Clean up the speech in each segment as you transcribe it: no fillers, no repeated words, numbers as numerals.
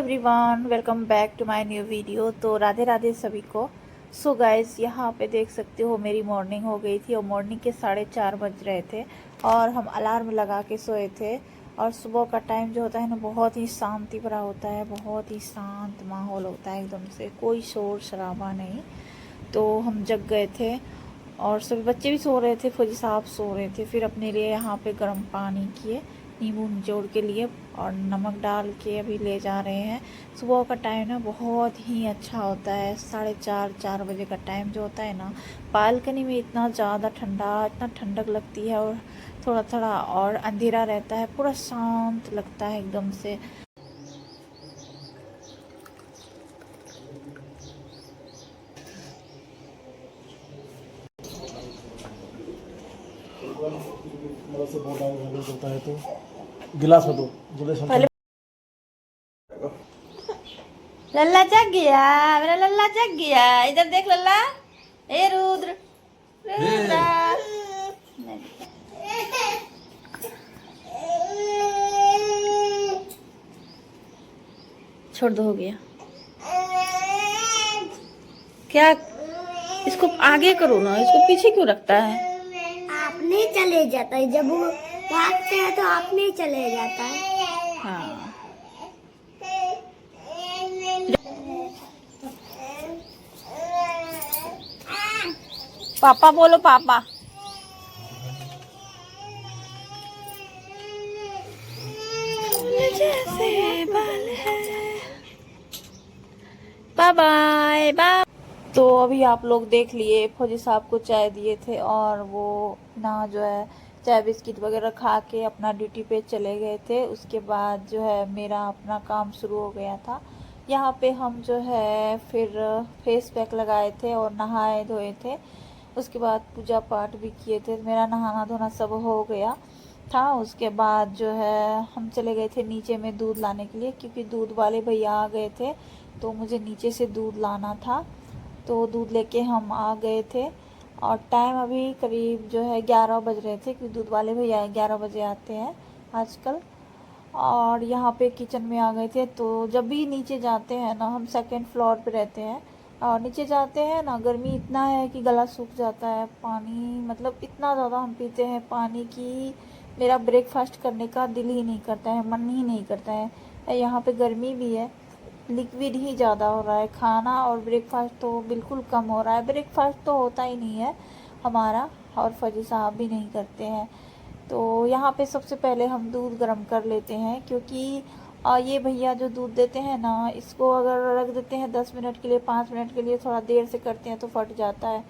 Everyone, welcome back to my new video. तो राधे राधे सभी को। सो गाइस, यहाँ पे देख सकते हो मेरी मॉर्निंग हो गई थी और मॉर्निंग के 4:30 बज रहे थे और हम अलार्म लगा के सोए थे। और सुबह का टाइम जो होता है ना, बहुत ही शांति भरा होता है, बहुत ही शांत माहौल होता है, एकदम से कोई शोर शराबा नहीं। तो हम जग गए थे और सभी बच्चे भी सो रहे थे, फौजी साहब सो रहे थे। फिर अपने लिए यहाँ पे गर्म पानी किए, नींबू निचोड़ के लिए और नमक डाल के अभी ले जा रहे हैं। सुबह का टाइम ना बहुत ही अच्छा होता है, 4:30 बजे का टाइम जो होता है ना, बालकनी में इतना ज़्यादा ठंडा, इतना ठंडक लगती है और थोड़ा थोड़ा और अंधेरा रहता है, पूरा शांत लगता है एकदम से। से बहुत होता है तो गिलास में दो पहले लल्ला जग गया, मेरा लल्ला जग गया। इधर देख लल्ला, ए रुद्र, रुद्र। छोड़ दो, हो गया। क्या इसको आगे करो ना, इसको पीछे क्यों रखता है? आप नहीं चले जाता है, जब वो भागते हैं तो आप नहीं चले जाता है। हाँ, पापा बोलो, पापा। जैसे बाल है। Bye bye bye. तो अभी आप लोग देख लिए, फौजी साहब को चाय दिए थे और वो ना जो है चाय बिस्किट वगैरह खा के अपना ड्यूटी पे चले गए थे। उसके बाद जो है मेरा अपना काम शुरू हो गया था। यहाँ पे हम जो है फिर फेस पैक लगाए थे और नहाए धोए थे। उसके बाद पूजा पाठ भी किए थे, मेरा नहाना धोना सब हो गया था। उसके बाद जो है हम चले गए थे नीचे में दूध लाने के लिए, क्योंकि दूध वाले भैया आ गए थे तो मुझे नीचे से दूध लाना था। तो दूध लेके हम आ गए थे और टाइम अभी करीब जो है 11 बज रहे थे, क्योंकि दूध वाले भैया 11 बजे आते हैं आजकल। और यहाँ पे किचन में आ गए थे। तो जब भी नीचे जाते हैं ना, हम सेकंड फ्लोर पे रहते हैं और नीचे जाते हैं ना, गर्मी इतना है कि गला सूख जाता है। पानी मतलब इतना ज़्यादा हम पीते हैं पानी की, मेरा ब्रेकफास्ट करने का दिल ही नहीं करता है, मन ही नहीं करता है। यहाँ पे गर्मी भी है, लिक्विड ही ज़्यादा हो रहा है खाना, और ब्रेकफास्ट तो बिल्कुल कम हो रहा है। ब्रेकफास्ट तो होता ही नहीं है हमारा, और फौजी साहब भी नहीं करते हैं। तो यहाँ पे सबसे पहले हम दूध गर्म कर लेते हैं, क्योंकि ये भैया जो दूध देते हैं ना, इसको अगर रख देते हैं 10 मिनट के लिए, 5 मिनट के लिए, थोड़ा देर से करते हैं तो फट जाता है।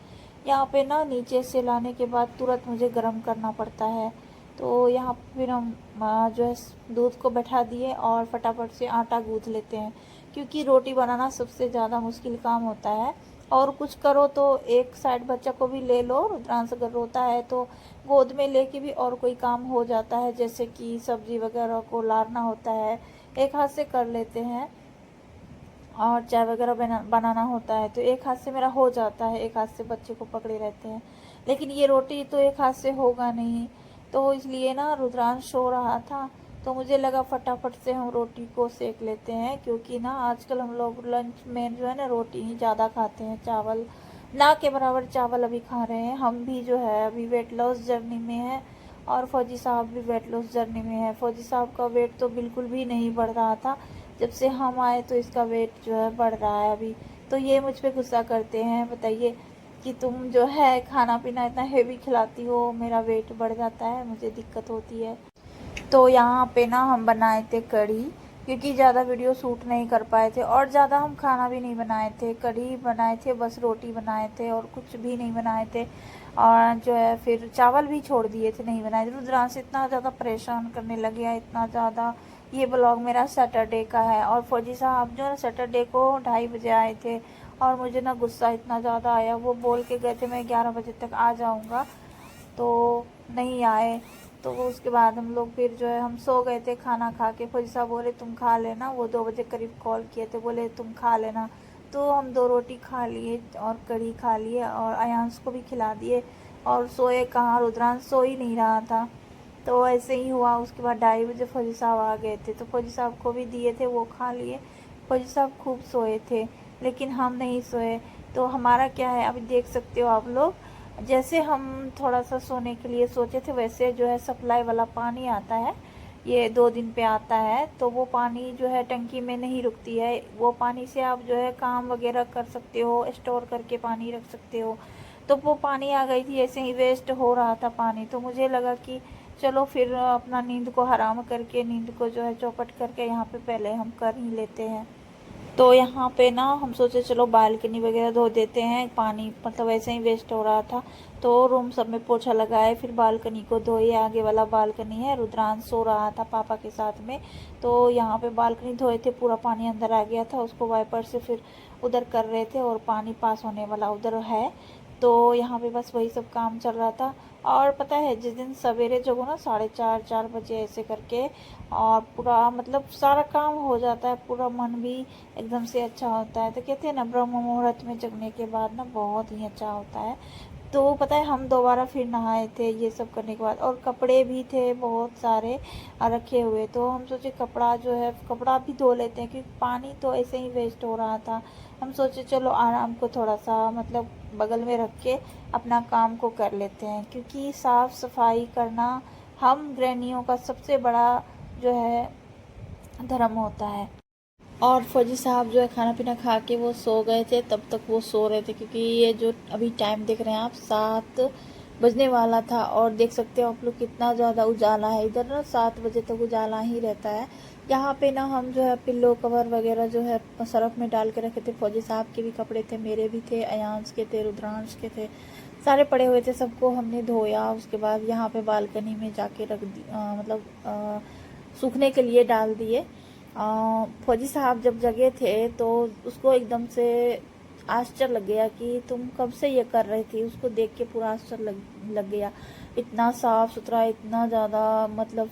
यहाँ पे ना नीचे से लाने के बाद तुरंत मुझे गर्म करना पड़ता है। तो यहाँ फिर हम जो है दूध को बैठा दिए और फटाफट से आटा गूँथ लेते हैं, क्योंकि रोटी बनाना सबसे ज़्यादा मुश्किल काम होता है। और कुछ करो तो एक साइड बच्चा को भी ले लो, रुद्रांश अगर रोता है तो गोद में लेके भी और कोई काम हो जाता है, जैसे कि सब्जी वगैरह को लारना होता है, एक हाथ से कर लेते हैं। और चाय वगैरह बनाना होता है तो एक हाथ से मेरा हो जाता है, एक हाथ से बच्चे को पकड़े रहते हैं। लेकिन ये रोटी तो एक हाथ से होगा नहीं, तो इसलिए ना रुद्रांश सो रहा था तो मुझे लगा फटाफट से हम रोटी को सेक लेते हैं, क्योंकि ना आजकल हम लोग लंच में जो है ना रोटी ही ज़्यादा खाते हैं, चावल ना के बराबर चावल अभी खा रहे हैं। हम भी जो है अभी वेट लॉस जर्नी में है और फौजी साहब भी वेट लॉस जर्नी में है। फौजी साहब का वेट तो बिल्कुल भी नहीं बढ़ रहा था, जब से हम आए तो इसका वेट जो है बढ़ रहा है अभी। तो ये मुझ पे गुस्सा करते हैं, बताइए कि तुम जो है खाना पीना इतना हेवी खिलाती हो, मेरा वेट बढ़ जाता है, मुझे दिक्कत होती है। तो यहाँ पे ना हम बनाए थे कढ़ी, क्योंकि ज़्यादा वीडियो शूट नहीं कर पाए थे और ज़्यादा हम खाना भी नहीं बनाए थे, कढ़ी बनाए थे, बस रोटी बनाए थे और कुछ भी नहीं बनाए थे। और जो है फिर चावल भी छोड़ दिए थे, नहीं बनाए थे। रुद्रांश इतना ज़्यादा परेशान करने लग गया, इतना ज़्यादा। ये ब्लॉग मेरा सैटरडे का है और फौजी साहब जो है सैटरडे को 2:30 बजे आए थे और मुझे ना गुस्सा इतना ज़्यादा आया। वो बोल के गए थे मैं 11 बजे तक आ जाऊँगा, तो नहीं आए। तो उसके बाद हम लोग फिर जो है हम सो गए थे खाना खा के। फौजी साहब बोले तुम खा लेना, वो 2 बजे करीब कॉल किए थे, बोले तुम खा लेना। तो हम 2 रोटी खा लिए और कढ़ी खा लिए और अयांश को भी खिला दिए और सोए कहाँ, रुद्रांश सो ही नहीं रहा था। तो ऐसे ही हुआ। उसके बाद 2:30 बजे फौजी साहब आ गए थे तो फौजी साहब को भी दिए थे, वो खा लिए। फौजी साहब खूब सोए थे, लेकिन हम नहीं सोए। तो हमारा क्या है, अभी देख सकते हो आप लोग, जैसे हम थोड़ा सा सोने के लिए सोचे थे, वैसे जो है सप्लाई वाला पानी आता है, ये 2 दिन पे आता है। तो वो पानी जो है टंकी में नहीं रुकती है, वो पानी से आप जो है काम वगैरह कर सकते हो, स्टोर करके पानी रख सकते हो। तो वो पानी आ गई थी, ऐसे ही वेस्ट हो रहा था पानी। तो मुझे लगा कि चलो फिर अपना नींद को हराम करके, नींद को जो है चौपट करके यहाँ पे पहले हम कर ही लेते हैं। तो यहाँ पे ना हम सोचे चलो बालकनी वगैरह धो देते हैं, पानी मतलब ऐसे ही वेस्ट हो रहा था। तो रूम सब में पोछा लगाए, फिर बालकनी को धोए। आगे वाला बालकनी है, रुद्रांश सो रहा था पापा के साथ में। तो यहाँ पे बालकनी धोए थे, पूरा पानी अंदर आ गया था, उसको वाइपर से फिर उधर कर रहे थे, और पानी पास होने वाला उधर है। तो यहाँ पे बस वही सब काम चल रहा था। और पता है जिस दिन सवेरे जगो ना 4:30 बजे ऐसे करके, और पूरा मतलब सारा काम हो जाता है, पूरा मन भी एकदम से अच्छा होता है। तो कहते हैं ना, ब्रह्म मुहूर्त में जगने के बाद ना बहुत ही अच्छा होता है। तो पता है हम दोबारा फिर नहाए थे ये सब करने के बाद, और कपड़े भी थे बहुत सारे रखे हुए। तो हम सोचे कपड़ा जो है, कपड़ा भी धो लेते हैं, क्योंकि पानी तो ऐसे ही वेस्ट हो रहा था। हम सोचे चलो आराम को थोड़ा सा मतलब बगल में रख के अपना काम को कर लेते हैं, क्योंकि साफ सफाई करना हम गृहिणियों का सबसे बड़ा जो है धर्म होता है। और फौजी साहब जो है खाना पीना खा के वो सो गए थे, तब तक वो सो रहे थे, क्योंकि ये जो अभी टाइम देख रहे हैं आप 7 बजने वाला था। और देख सकते हो आप लोग कितना ज़्यादा उजाला है इधर ना, 7 बजे तक उजाला ही रहता है। यहाँ पे ना हम जो है पिल्लो कवर वगैरह जो है सरफ में डाल के रखे थे। फौजी साहब के भी कपड़े थे, मेरे भी थे, अयांश के थे, रुद्रांश के थे, सारे पड़े हुए थे, सबको हमने धोया। उसके बाद यहाँ पे बालकनी में जाके रख दी, मतलब सूखने के लिए डाल दिए। फौजी साहब जब जगे थे तो उसको एकदम से आश्चर्य लग गया कि तुम कब से ये कर रही थी। उसको देख के पूरा आश्चर्य लग गया, इतना साफ सुथरा, इतना ज़्यादा, मतलब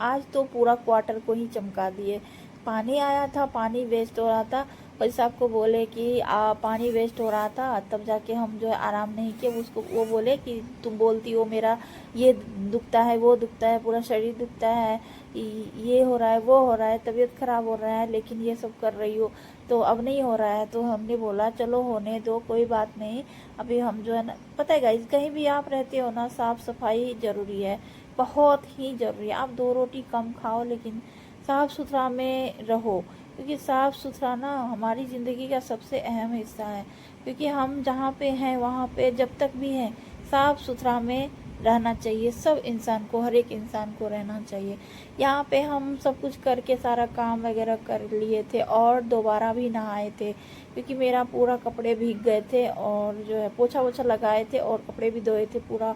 आज तो पूरा क्वार्टर को ही चमका दिए। पानी आया था, पानी वेस्ट हो रहा था, फौजी साहब को बोले कि पानी वेस्ट हो रहा था, तब जाके हम जो है आराम नहीं किए। उसको वो बोले कि तुम बोलती हो मेरा ये दुखता है, वो दुखता है, पूरा शरीर दुखता है, ये हो रहा है, वो हो रहा है, तबीयत खराब हो रहा है, लेकिन ये सब कर रही हो तो अब नहीं हो रहा है। तो हमने बोला चलो होने दो, कोई बात नहीं। अभी हम जो है ना, पता है गाइस, कहीं भी आप रहते हो ना, साफ सफाई जरूरी है, बहुत ही जरूरी है। आप 2 रोटी कम खाओ, लेकिन साफ सुथरा में रहो, क्योंकि साफ सुथरा ना हमारी ज़िंदगी का सबसे अहम हिस्सा है। क्योंकि हम जहाँ पे हैं वहाँ पे जब तक भी हैं, साफ सुथरा में रहना चाहिए। सब इंसान को, हर एक इंसान को रहना चाहिए। यहाँ पे हम सब कुछ करके सारा काम वगैरह कर लिए थे, और दोबारा भी नहाए थे, क्योंकि मेरा पूरा कपड़े भीग गए थे, और जो है पोछा वोछा लगाए थे और कपड़े भी धोए थे, पूरा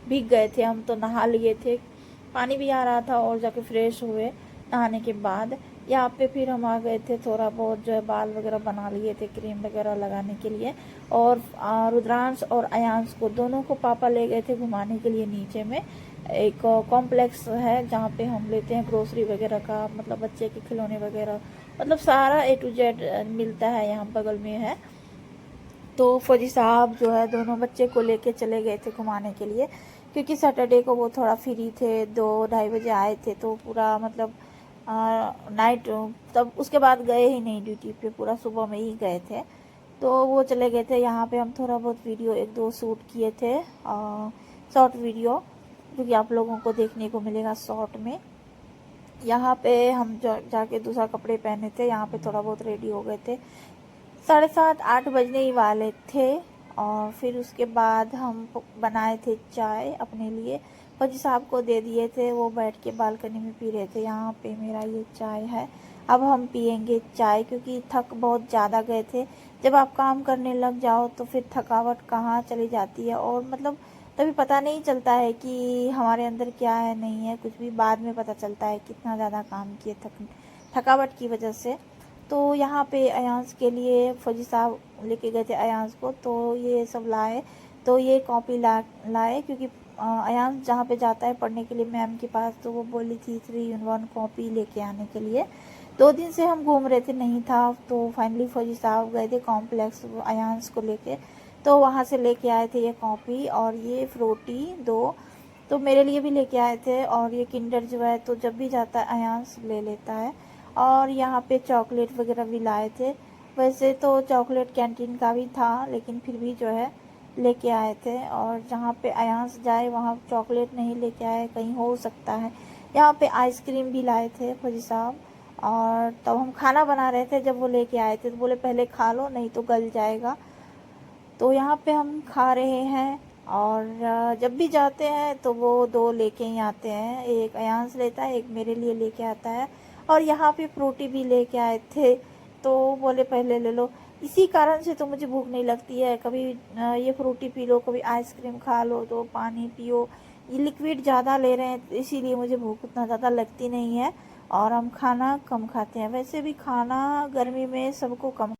भीग गए थे। हम तो नहा लिए थे, पानी भी आ रहा था, और जाके फ्रेश हुए नहाने के बाद। यहाँ पे फिर हम आ गए थे, थोड़ा बहुत जो है बाल वगैरह बना लिए थे क्रीम वगैरह लगाने के लिए। और रुद्रांश और अयांश को दोनों को पापा ले गए थे घुमाने के लिए। नीचे में एक कॉम्प्लेक्स है जहाँ पे हम लेते हैं ग्रोसरी वगैरह का, मतलब बच्चे के खिलौने वगैरह, मतलब सारा A to Z मिलता है, यहाँ बगल में है। तो फौजी साहब जो है दोनों बच्चे को लेके चले गए थे घुमाने के लिए, क्योंकि सैटरडे को वो थोड़ा फ्री थे, 2-2:30 बजे आए थे। तो पूरा मतलब नाइट, तब उसके बाद गए ही नहीं ड्यूटी पे, पूरा सुबह में ही गए थे। तो वो चले गए थे। यहाँ पे हम थोड़ा बहुत वीडियो 1-2 शूट किए थे, शॉर्ट वीडियो, जो कि आप लोगों को देखने को मिलेगा शॉर्ट में। यहाँ पे हम जाके दूसरा कपड़े पहने थे, यहाँ पे थोड़ा बहुत रेडी हो गए थे, 7:30-8 बजने ही वाले थे। और फिर उसके बाद हम बनाए थे चाय अपने लिए, फौजी साहब को दे दिए थे, वो बैठ के बालकनी में पी रहे थे। यहाँ पे मेरा ये चाय है, अब हम पियेंगे चाय, क्योंकि थक बहुत ज़्यादा गए थे। जब आप काम करने लग जाओ तो फिर थकावट कहाँ चली जाती है, और मतलब तभी पता नहीं चलता है कि हमारे अंदर क्या है, नहीं है, कुछ भी बाद में पता चलता है कितना ज़्यादा काम किए थकावट की वजह से। तो यहाँ पे अयांश के लिए फौजी साहब लेके गए थे अयांश को, तो ये सब लाए। तो ये कॉपी लाए, क्योंकि अयांश जहाँ पे जाता है पढ़ने के लिए मैम के पास, तो वो बोली थी 3-in-1 कॉपी लेके आने के लिए। 2 दिन से हम घूम रहे थे, नहीं था, तो फाइनली फौजी साहब गए थे कॉम्प्लेक्स अयांश को लेके, तो वहाँ से लेके आए थे ये कॉपी और ये फ्रूटी 2, तो मेरे लिए भी लेके आए थे। और ये किंडर जो है, तो जब भी जाता है अयांश ले लेता है। और यहाँ पे चॉकलेट वगैरह भी लाए थे। वैसे तो चॉकलेट कैंटीन का भी था, लेकिन फिर भी जो है लेके आए थे। और जहाँ पे अयांश जाए वहाँ चॉकलेट नहीं लेके आए, कहीं हो सकता है। यहाँ पे आइसक्रीम भी लाए थे फौजी साहब, और तब हम खाना बना रहे थे जब वो लेके आए थे, तो बोले पहले खा लो नहीं तो गल जाएगा। तो यहाँ पे हम खा रहे हैं। और जब भी जाते हैं तो वो 2 लेके ही आते हैं, एक अयांश लेता है, एक मेरे लिए लेके आता है। और यहाँ पे फ्रूटी भी लेके आए थे, तो बोले पहले ले लो। इसी कारण से तो मुझे भूख नहीं लगती है, कभी ये फ्रूटी पी लो, कभी आइसक्रीम खा लो, तो पानी पियो। ये लिक्विड ज़्यादा ले रहे हैं, इसीलिए मुझे भूख उतना ज़्यादा लगती नहीं है। और हम खाना कम खाते हैं, वैसे भी खाना गर्मी में सबको कम।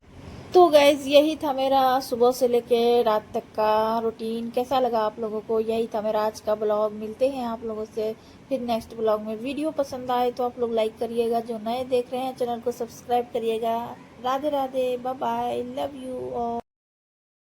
तो गैस यही था मेरा सुबह से लेके रात तक का रूटीन। कैसा लगा आप लोगों को? यही था मेरा आज का ब्लॉग। मिलते हैं आप लोगों से फिर नेक्स्ट ब्लॉग में। वीडियो पसंद आए तो आप लोग लाइक करिएगा, जो नए देख रहे हैं चैनल को सब्सक्राइब करिएगा। Radhe Radhe, bye bye, love you all.